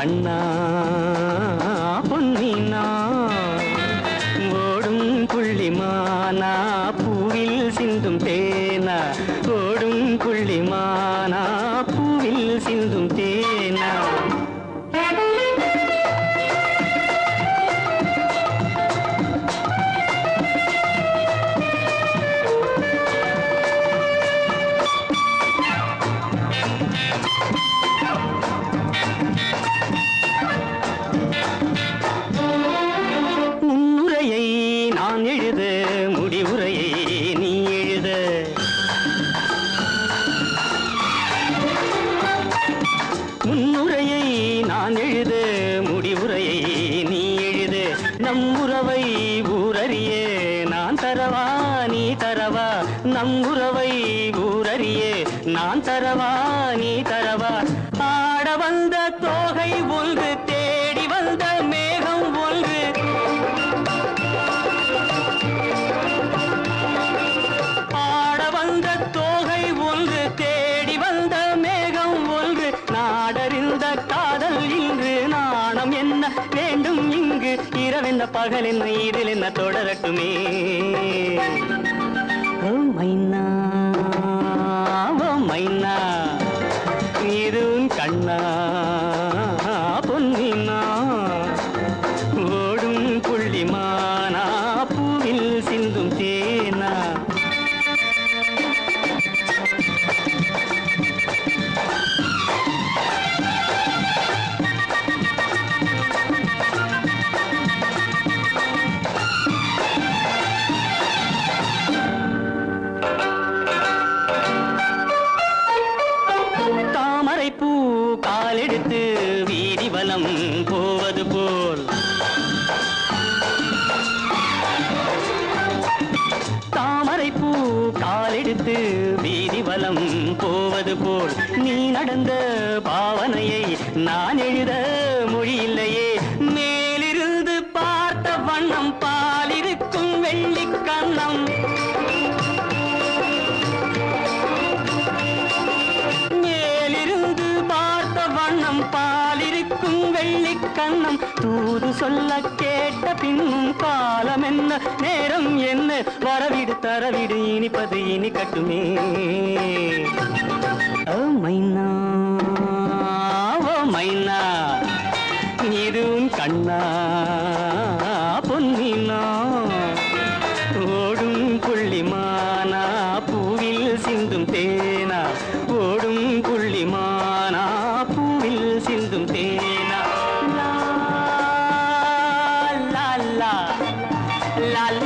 கண்ணா பொன்னினா ஓடும் புள்ளிமானா பூவில் சிந்தும் தேனா ஓடும் புள்ளிமானா பூவில் சிந்தும் தேனா நான் எழுத முடிவுரையை நீ எழுத முன்னுரையை நான் எழுத முடிவுரையை நீ எழுத நம் உறவை ஊரறிய நான் தரவா நீ தரவா நம் உறவை ஊரறிய நான் தரவா நீ தரவா ஆட வந்த தோகை ஒன்று தேடி வந்த மேகம் ஒன்று தோகை ஒன்று தேடி வந்த மேகம் ஒன்று நாடறிந்த காதல் இன்று நாணம் என்ன வேண்டும் இங்கு இரவென்ன பகல் என்ன இதில் என்ன தொடரட்டுமே ஓ மைனா ஓ மைனா இது உன் கண்ணா பொன்னினா ஓடும் புள்ளிமானா பூவில் சிந்தும் தேனா பூ காலெடுத்து வீதி வலம் போவது போல் தாமரை பூ காலெடுத்து வீதி வலம் போவது போல் நீ நடந்த பாவனையை நான் எழுத மொழி இல்லையே மேலிருந்து பார்த்த வண்ணம் பாலிருக்கும் வெள்ளிக் கன்னம் பாலிருக்கும் வெள்ளிக் கண்ணம் தூது சொல்ல கேட்ட பின்னும் காலம் என்ன நேரம் என்ன வரவிடு தரவிடு இனிப்பது இனி கட்டுமே ஓ மைனா ஓ மைனா இதுவும் கண்ணா பொன்னினா ஓடும் புள்ளிமானா பூவில் சிந்தும் தேனா ஓடும் புள்ளிமானா பூவில் சிந்தும் தேனா லா லா லா லா